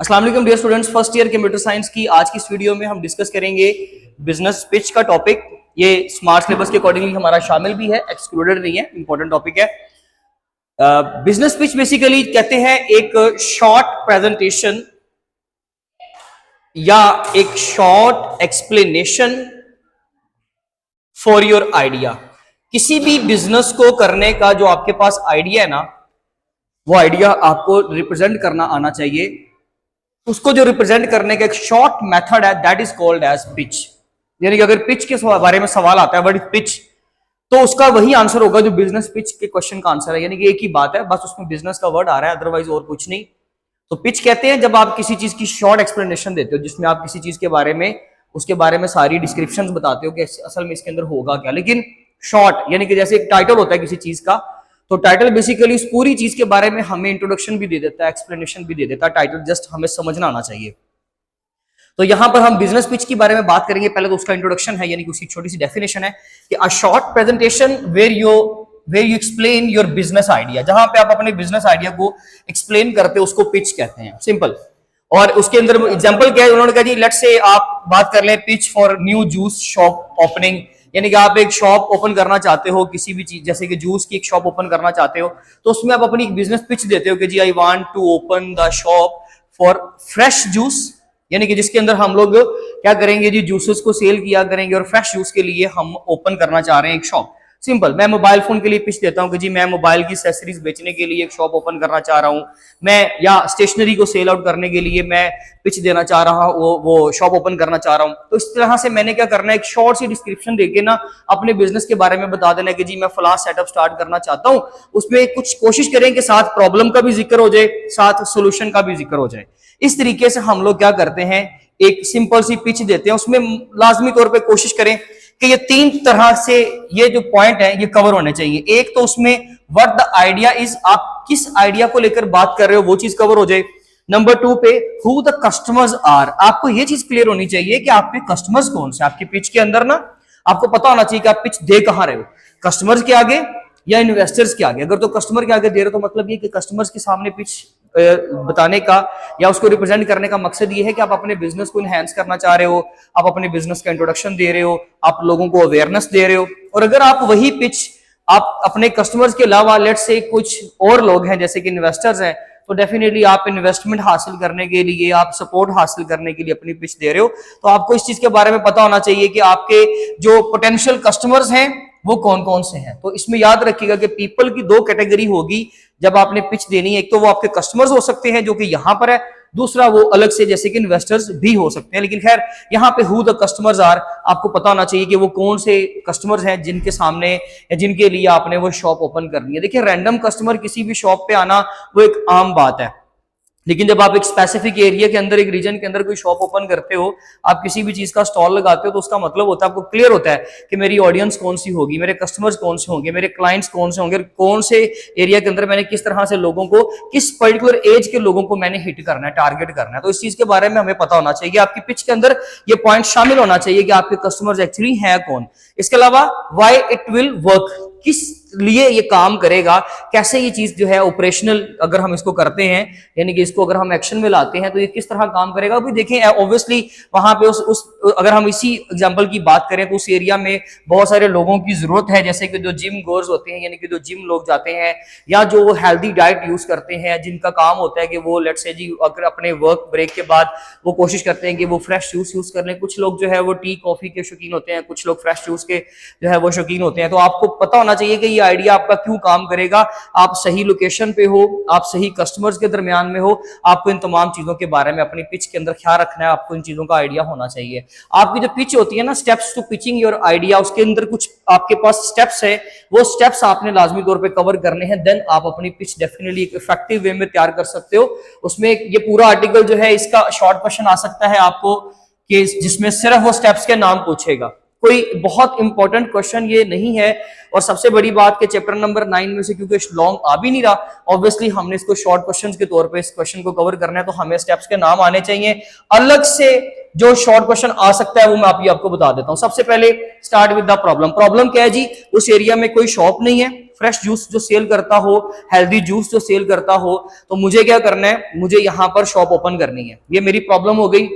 अस्सलाम वालेकुम dear students, first year computer science की आज की इस वीडियो में हम डिस्कस करेंगे बिजनेस पिच का टॉपिक। ये स्मार्ट सिलेबस के अकॉर्डिंगली हमारा शामिल भी है, एक्सक्लूडेड नहीं है, इंपॉर्टेंट टॉपिक है। बिजनेस पिच बेसिकली कहते हैं एक शॉर्ट प्रेजेंटेशन या एक short explanation for your idea. किसी भी बिजनेस को करने का जो आपके पास आइडिया है ना, वो आइडिया आपको रिप्रेजेंट करना आना चाहिए। उसको जो रिप्रेजेंट करने का एक शॉर्ट मेथड है, that is called as pitch. यानी कि अगर पिच के बारे में सवाल आता है, व्हाट इज पिच, तो उसका वही आंसर होगा जो बिजनेस पिच के क्वेश्चन का आंसर है। यानी कि एक ही बात है, बस उसमें बिजनेस का वर्ड आ रहा है, अदरवाइज और कुछ नहीं। तो पिच कहते हैं जब आप किसी चीज की शॉर्ट एक्सप्लेनेशन देते हो, जिसमें आप किसी चीज के बारे में, उसके बारे में सारी डिस्क्रिप्शन बताते हो कि असल में इसके अंदर होगा क्या, लेकिन शॉर्ट। यानी कि जैसे एक टाइटल होता है किसी चीज का, तो टाइटल बेसिकली उस पूरी चीज के बारे में हमें इंट्रोडक्शन भी दे देता है, एक्सप्लेनेशन भी दे देता है। टाइटल जस्ट हमें समझना आना चाहिए। तो यहां पर हम बिजनेस पिच के बारे में बात करेंगे। पहले तो उसका इंट्रोडक्शन है, यानी कि उसकी छोटी सी डेफिनेशन है कि a short presentation where you explain your business idea. जहां पे आप अपने बिजनेस आइडिया को एक्सप्लेन करते हो, उसको पिच कहते हैं, सिंपल। और उसके अंदर एग्जांपल क्या है, उन्होंने कहा जी लेट्स से आप बात कर लें pitch for new juice shop opening. यानी कि आप एक शॉप ओपन करना चाहते हो, किसी भी चीज, जैसे कि जूस की एक शॉप ओपन करना चाहते हो, तो उसमें आप अपनी बिजनेस पिच देते हो कि जी I want to open the shop for fresh juice. यानी कि जिसके अंदर हम लोग क्या करेंगे जी, जूसेस को सेल किया करेंगे और फ्रेश जूस के लिए हम ओपन करना चाह रहे हैं एक शॉप। सिंपल। मैं मोबाइल फोन के लिए पिच देता हूं कि जी मैं मोबाइल की एक्सेसरीज बेचने के लिए एक शॉप ओपन करना चाह रहा हूं मैं, या स्टेशनरी को सेल आउट करने के लिए मैं पिच देना चाह रहा हूं, वो शॉप ओपन करना चाह रहा हूं। तो इस तरह से मैंने क्या करना है, एक शॉर्ट सी डिस्क्रिप्शन देके ना अपने बिजनेस के बारे में बता देना है कि जी मैं फला सेटअप स्टार्ट करना चाहता हूं। उसमें कुछ कोशिश करें कि साथ प्रॉब्लम का भी जिक्र हो जाए, साथ सोल्यूशन का भी जिक्र हो जाए। इस तरीके से हम लोग क्या करते हैं, एक सिंपल सी पिच देते हैं। उसमें लाजमी तौर पे कोशिश करें कि ये तीन तरह से ये जो पॉइंट है ये कवर होने चाहिए। एक तो उसमें व्हाट द आइडिया इज, आप किस आइडिया को लेकर बात कर रहे हो वो चीज कवर हो जाए। नंबर 2 पे हु द कस्टमर्स आर, आपको ये चीज क्लियर होनी चाहिए कि आपके कस्टमर्स कौन से। आपकी पिच के अंदर ना आपको पता होना चाहिए कि आप पिच दे कहां रहे हो, कस्टमर्स के आगे या इन्वेस्टर्स के आगे। अगर तो कस्टमर के आगे दे रहे हो तो मतलब ये कि कस्टमर्स के सामने पिच बताने का या उसको रिप्रेजेंट करने का मकसद ये है कि आप अपने बिजनेस को इनहेंस करना चाह रहे हो, आप अपने बिजनेस का इंट्रोडक्शन दे रहे हो, आप लोगों को अवेयरनेस दे रहे हो। और अगर आप वही पिच आप अपने कस्टमर्स के अलावा लेट्स से कुछ और लोग हैं जैसे कि इन्वेस्टर्स हैं, तो डेफिनेटली आप इन्वेस्टमेंट हासिल करने के लिए, आप सपोर्ट हासिल करने के लिए अपनी पिच दे रहे हो। तो आपको इस चीज के बारे में पता होना चाहिए कि आपके जो पोटेंशियल कस्टमर्स हैं वो कौन कौन से हैं। तो इसमें याद रखिएगा कि पीपल की दो कैटेगरी होगी जब आपने पिच देनी है। एक तो वो आपके कस्टमर्स हो सकते हैं जो कि यहां पर है, दूसरा वो अलग से जैसे कि इन्वेस्टर्स भी हो सकते हैं। लेकिन खैर यहाँ पे हु द कस्टमर्स आर, आपको पता होना चाहिए कि वो कौन से कस्टमर्स हैं जिनके सामने या जिनके लिए आपने वो शॉप ओपन करनी है। देखिए रैंडम कस्टमर किसी भी शॉप पे आना वो एक आम बात है, लेकिन जब आप एक स्पेसिफिक एरिया के अंदर, एक रीजन के अंदर कोई शॉप ओपन करते हो, आप किसी भी चीज का स्टॉल लगाते हो, तो उसका मतलब होता है, आपको क्लियर होता है कि मेरी ऑडियंस कौन सी होगी, मेरे कस्टमर्स कौन से होंगे, मेरे क्लाइंट्स कौन से होंगे, कौन से एरिया के अंदर मैंने किस तरह से लोगों को, किस पर्टिकुलर एज के लोगों को मैंने हिट करना है, टारगेट करना है। तो इस चीज के बारे में हमें पता होना चाहिए। आपकी पिच के अंदर ये पॉइंट शामिल होना चाहिए कि आपके कस्टमर्स एक्चुअली हैं कौन। इसके अलावा व्हाई इट विल वर्क, किस लिए ये काम करेगा, कैसे ये चीज जो है ऑपरेशनल अगर हम इसको करते हैं, यानी कि इसको अगर हम एक्शन में लाते हैं तो ये किस तरह काम करेगा। अभी देखें ऑब्वियसली वहां पे उस अगर हम इसी एग्जांपल की बात करें तो उस एरिया में बहुत सारे लोगों की जरूरत है, जैसे कि जो जिम गोर्स होते हैं, यानी कि जो जिम लोग जाते हैं या जो हेल्दी डाइट यूज करते हैं, जिनका काम होता है कि वो लेट्स से जी अगर अपने वर्क ब्रेक के बाद वो कोशिश करते हैं कि वो फ्रेश जूस यूज कर लें। कुछ लोग जो है वो टी कॉफी के शौकीन होते हैं, कुछ लोग फ्रेश जूस के जो है वो शौकीन होते हैं। तो आपको पता होना चाहिए कि ये आइडिया आपका क्यों काम करेगा, आप सही लोकेशन पे हो, आप सही कस्टमर्स के दरमियान में हो, आपको इन तमाम चीजों के बारे में अपनी पिच के अंदर ख्याल रखना है, आपको इन चीजों का आइडिया होना चाहिए। आपकी जो पिच होती है ना, steps to pitching your idea, उसके अंदर कुछ आपके पास स्टेप्स है, वो स्टेप्स आपने लाजमी तौर पे कवर करने हैं, देन आप अपनी पिच डेफिनेटली एक इफेक्टिव वे में तैयार कर सकते हो। उसमें ये पूरा आर्टिकल जो है इसका शॉर्ट क्वेश्चन आ सकता है आपको कि जिसमें सिर्फ वो स्टेप्स के नाम पूछेगा। कोई बहुत इंपॉर्टेंट क्वेश्चन ये नहीं है। और सबसे बड़ी बात कि चैप्टर नंबर 9 में से क्योंकि लॉन्ग आ भी नहीं रहा, ऑब्वियसली हमने इसको शॉर्ट क्वेश्चंस के तौर पे इस क्वेश्चन को कवर करना है, तो हमें स्टेप्स के नाम आने चाहिए। अलग से जो शॉर्ट क्वेश्चन आ सकता है वो मैं आपको बता देता हूं। सबसे पहले start with the problem. Problem क्या है जी? उस एरिया में कोई शॉप नहीं है, फ्रेश जूस जो सेल करता हो, हेल्दी जूस जो सेल करता हो, तो मुझे क्या करना है? मुझे यहां पर शॉप ओपन करनी है। ये मेरी प्रॉब्लम हो गई।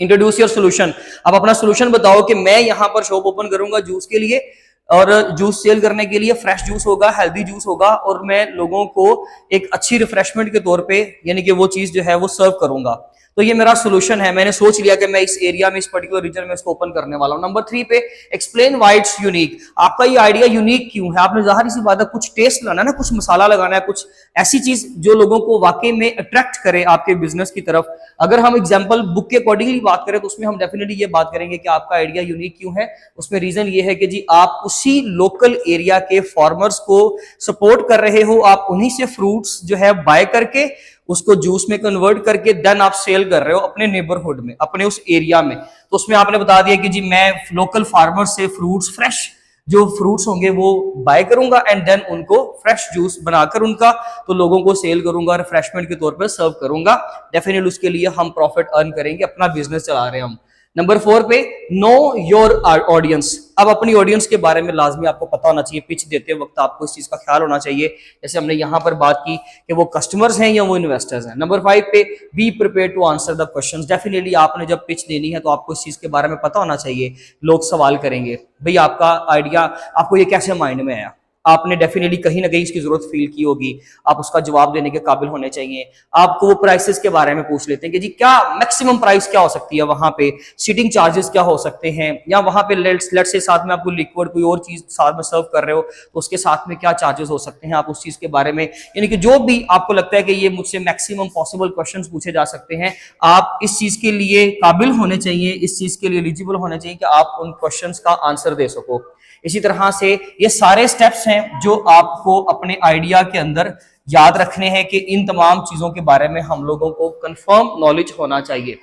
Introduce your solution. अब अपना सोल्यूशन बताओ कि मैं यहां पर शॉप ओपन करूंगा जूस के लिए, और जूस सेल करने के लिए फ्रेश जूस होगा, हेल्दी जूस होगा, और मैं लोगों को एक अच्छी रिफ्रेशमेंट के तौर पे यानी कि वो चीज जो है वो सर्व करूंगा। तो ये मेरा सोल्यूशन है। मैंने सोच लिया कि मैं इस एरिया में, इस पर्टिकुलर रीजन में इसको ओपन करने वाला हूं। नंबर 3 पे एक्सप्लेन व्हाई इट्स यूनिक। आपका ये आइडिया यूनिक क्यों है? आपने जाहिर सी बात है कुछ टेस्ट लाना है ना, कुछ मसाला लगाना है, कुछ ऐसी चीज जो लोगों को वाकई में अट्रैक्ट करे आपके बिजनेस की तरफ। अगर हम एग्जांपल बुक के अकॉर्डिंगली बात करें तो उसमें हम डेफिनेटली ये बात करेंगे कि आपका आइडिया यूनिक क्यों है। उसमें रीजन ये है कि जी आप उसी लोकल एरिया के फार्मर्स को सपोर्ट कर रहे हो, आप उन्हीं से फ्रूट्स जो है बाय करके उसको जूस में कन्वर्ट करके देन आप सेल कर रहे हो अपने नेबरहुड में, अपने उस एरिया में। तो उसमें आपने बता दिया कि जी मैं लोकल फार्मर से फ्रूट्स, फ्रेश जो फ्रूट्स होंगे वो बाय करूंगा एंड देन उनको फ्रेश जूस बनाकर उनका तो लोगों को सेल करूंगा, रिफ्रेशमेंट के तौर पर सर्व करूंगा। डेफिनेटली उसके लिए हम प्रॉफिट अर्न करेंगे, अपना बिजनेस चला रहे हैं हम। नंबर 4 पे नो योर ऑडियंस। अब अपनी ऑडियंस के बारे में लाजमी आपको पता होना चाहिए। पिच देते वक्त आपको इस चीज का ख्याल होना चाहिए, जैसे हमने यहां पर बात की कि वो कस्टमर्स हैं या वो इन्वेस्टर्स हैं। नंबर 5 पे be prepare to answer the questions. Definitely आपने जब पिच देनी है तो आपको इस चीज के बारे में पता होना चाहिए। लोग सवाल करेंगे, भाई आपका आइडिया, आपको ये कैसे माइंड में आया? आपने डेफिनेटली कहीं ना कहीं इसकी जरूरत फील की होगी, आप उसका जवाब देने के काबिल होने चाहिए। आपको वो प्राइसेस के बारे में पूछ लेते हैं कि जी क्या मैक्सिमम प्राइस क्या हो सकती है वहां पे, सीटिंग चार्जेस क्या हो सकते हैं, या वहां पे लेट्स से साथ में आपको लिक्विड कोई और चीज साथ में सर्व कर रहे हो तो उसके साथ में क्या चार्जेस हो सकते हैं, आप उस चीज के बारे में, यानी कि जो भी आपको लगता है कि ये मुझसे मैक्सिमम पॉसिबल क्वेश्चन पूछे जा सकते हैं, आप इस चीज के लिए काबिल होने चाहिए, इस चीज के लिए एलिजिबल होने चाहिए कि आप उन क्वेश्चन का आंसर दे सको। इसी तरह से ये सारे स्टेप्स हैं जो आपको अपने आइडिया के अंदर याद रखने हैं कि इन तमाम चीजों के बारे में हम लोगों को कंफर्म नॉलेज होना चाहिए।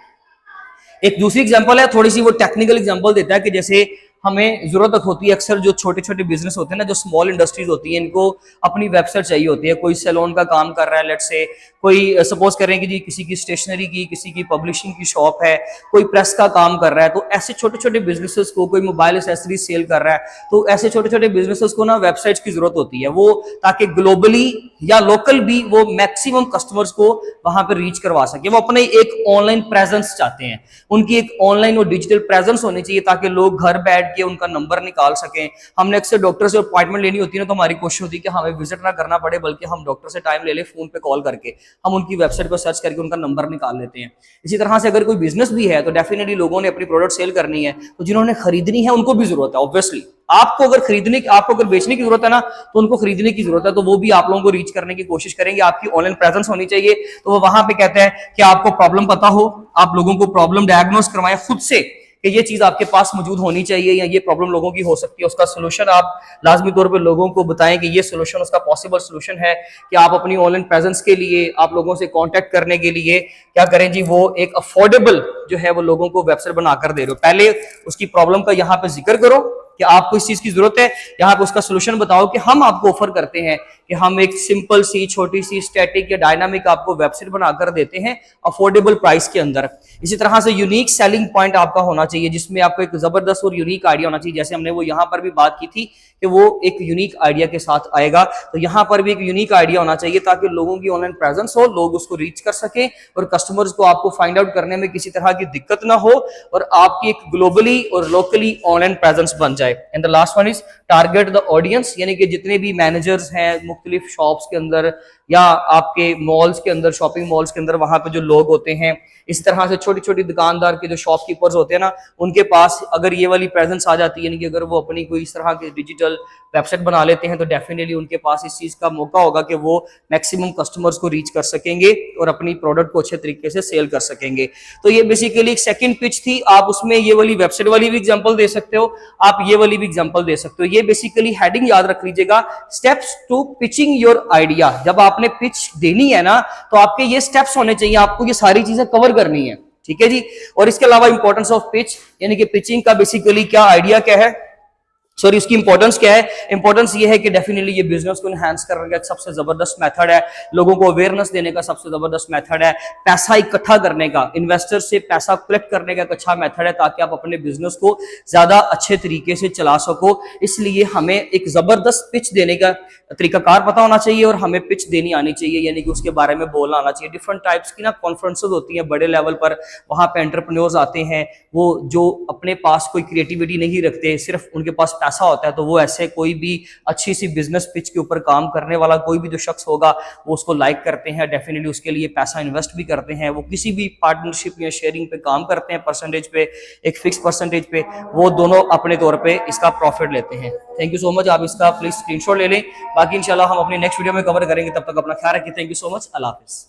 एक दूसरी एग्जांपल है, थोड़ी सी वो टेक्निकल एग्जांपल देता है कि जैसे हमें जरूरत होती है अक्सर, जो छोटे छोटे बिजनेस होते हैं ना, जो स्मॉल इंडस्ट्रीज होती है, इनको अपनी वेबसाइट चाहिए होती है। कोई सैलून का काम कर रहा है, लेट्स से कोई सपोज करें कि जी किसी की स्टेशनरी की, किसी की पब्लिशिंग की शॉप है, कोई प्रेस का काम कर रहा है, तो ऐसे छोटे छोटे बिजनेसेस को, कोई मोबाइल एसेसरीज सेल कर रहा है, तो ऐसे छोटे छोटे बिजनेसेस को ना वेबसाइट्स की जरूरत होती है, वो ताकि ग्लोबली या लोकल भी वो मैक्सिमम कस्टमर्स को वहां पर रीच करवा सके। वो अपने एक ऑनलाइन प्रेजेंस चाहते हैं, उनकी एक ऑनलाइन और डिजिटल प्रेजेंस होनी चाहिए ताकि लोग घर बैठ के उनका नंबर निकाल सकें। हमने अक्सर डॉक्टर से अपॉइंटमेंट लेनी होती है ना, तो हमारी कोशिश होती है कि हमें विजिट ना करना पड़े, बल्कि हम डॉक्टर से टाइम ले ले, फोन पे कॉल करके हम उनकी वेबसाइट पर सर्च करके उनका नंबर निकाल लेते हैं। इसी तरह से अगर कोई बिजनेस भी है तो डेफिनेटली लोगों ने अपनी प्रोडक्ट सेल करनी है, तो जिन्होंने खरीदनी है उनको भी जरूरत है। ऑब्वियसली आपको अगर खरीदने, आपको अगर बेचने की जरूरत है ना, तो उनको खरीदने की जरूरत है, तो वो भी आप लोगों को रीच करने की कोशिश करेंगे। आपकी ऑनलाइन प्रेजेंस होनी चाहिए। तो वो वहां पे कहते हैं कि आपको प्रॉब्लम पता हो, आप लोगों को प्रॉब्लम डायग्नोस करवाएं खुद से कि ये चीज आपके पास मौजूद होनी चाहिए या ये प्रॉब्लम लोगों की हो सकती है, उसका सोल्यूशन आप लाजमी तौर पर लोगों को बताएं कि ये सोल्यूशन, उसका पॉसिबल सोल्यूशन है। कि आप अपनी ऑनलाइन प्रेजेंस के लिए, आप लोगों से कांटेक्ट करने के लिए क्या करें जी, वो एक अफोर्डेबल जो है वो लोगों को वेबसाइट बनाकर दे रहे हो। पहले उसकी प्रॉब्लम का यहाँ पे जिक्र करो कि आपको इस चीज की जरूरत है, यहाँ पे उसका सोल्यूशन बताओ कि हम आपको ऑफर करते हैं कि हम एक सिंपल सी, छोटी सी, स्टैटिक या डायनामिक आपको वेबसाइट बनाकर देते हैं अफोर्डेबल प्राइस के अंदर। इसी तरह से यूनिक सेलिंग पॉइंट आपका होना चाहिए, जिसमें आपको एक जबरदस्त और यूनिक आइडिया होना चाहिए। जैसे हमने वो यहाँ पर भी बात की थी कि वो एक यूनिक आइडिया के साथ आएगा, तो यहाँ पर भी एक यूनिक आइडिया होना चाहिए ताकि लोगों की ऑनलाइन प्रेजेंस हो, लोग उसको रीच कर सकें और कस्टमर्स को आपको फाइंड आउट करने में किसी तरह की दिक्कत ना हो और आपकी एक ग्लोबली और लोकली ऑनलाइन प्रेजेंस बन जाए। And the last one is target the audience, यानी कि जितने भी मैनेजर्स हैं मुख्तलिफ शॉप्स के अंदर या आपके मॉल्स के अंदर, शॉपिंग मॉल्स के अंदर, वहां पे जो लोग होते हैं, इस तरह से छोटी छोटी दुकानदार के जो शॉपकीपर्स होते हैं ना, उनके पास अगर ये वाली प्रेजेंस आ जाती है, यानी कि अगर वो अपनी कोई इस तरह के डिजिटल वेबसाइट बना लेते हैं, तो डेफिनेटली उनके पास इस चीज का मौका होगा कि वो मैक्सिमम कस्टमर्स को रीच कर सकेंगे और अपनी प्रोडक्ट को अच्छे तरीके से सेल कर सकेंगे। तो ये बेसिकली एक सेकंड पिच थी। आप उसमें ये वाली वेबसाइट वाली भी एग्जांपल दे सकते हो, आप ये वाली भी एग्जांपल दे सकते हो। ये बेसिकली हेडिंग याद रख लीजिएगा, steps to pitching your idea. जब आपने पिच देनी है ना, तो आपके ये स्टेप्स होने चाहिए, आपको ये सारी चीजें कवर करनी है, ठीक है जी। और इसके अलावा इंपॉर्टेंस ऑफ पिच, यानी कि पिचिंग का बेसिकली क्या आइडिया क्या है, सॉरी इसकी इंपॉर्टेंस क्या है? इंपॉर्टेंस ये है कि डेफिनेटली ये बिजनेस को एनहांस करने का एक सबसे जबरदस्त मेथड है, लोगों को अवेयरनेस देने का सबसे जबरदस्त मेथड है, पैसा इकट्ठा करने का, इन्वेस्टर से पैसा कलेक्ट करने का एक अच्छा मेथड है, ताकि आप अपने बिजनेस को ज्यादा अच्छे तरीके से चला सको। इसलिए हमें एक जबरदस्त पिच देने का तरीकाकार पता होना चाहिए और हमें पिच देनी आनी चाहिए, यानी कि उसके बारे में बोलना आना चाहिए। डिफरेंट टाइप्स की ना कॉन्फ्रेंसेस होती हैं बड़े लेवल पर, वहां पे एंटरप्रेन्योर्स आते हैं, वो जो अपने पास कोई क्रिएटिविटी नहीं रखते, सिर्फ उनके पास पैसा होता है, तो वो ऐसे कोई भी अच्छी सी बिजनेस पिच के ऊपर काम करने वाला कोई भी जो शख्स होगा वो उसको लाइक करते हैं, डेफिनेटली उसके लिए पैसा इन्वेस्ट भी करते हैं। वो किसी भी पार्टनरशिप या शेयरिंग पे काम करते हैं, परसेंटेज पे, एक फिक्स परसेंटेज पे, वो दोनों अपने तौर पे इसका प्रॉफिट लेते हैं। थैंक यू सो मच, आप इसका प्लीज स्क्रीनशॉट ले लें। बाकी इंशाल्लाह हम अपनी नेक्स्ट वीडियो में कवर करेंगे, तब तक अपना ख्याल रखिए। Thank you so much, Allah Hafiz.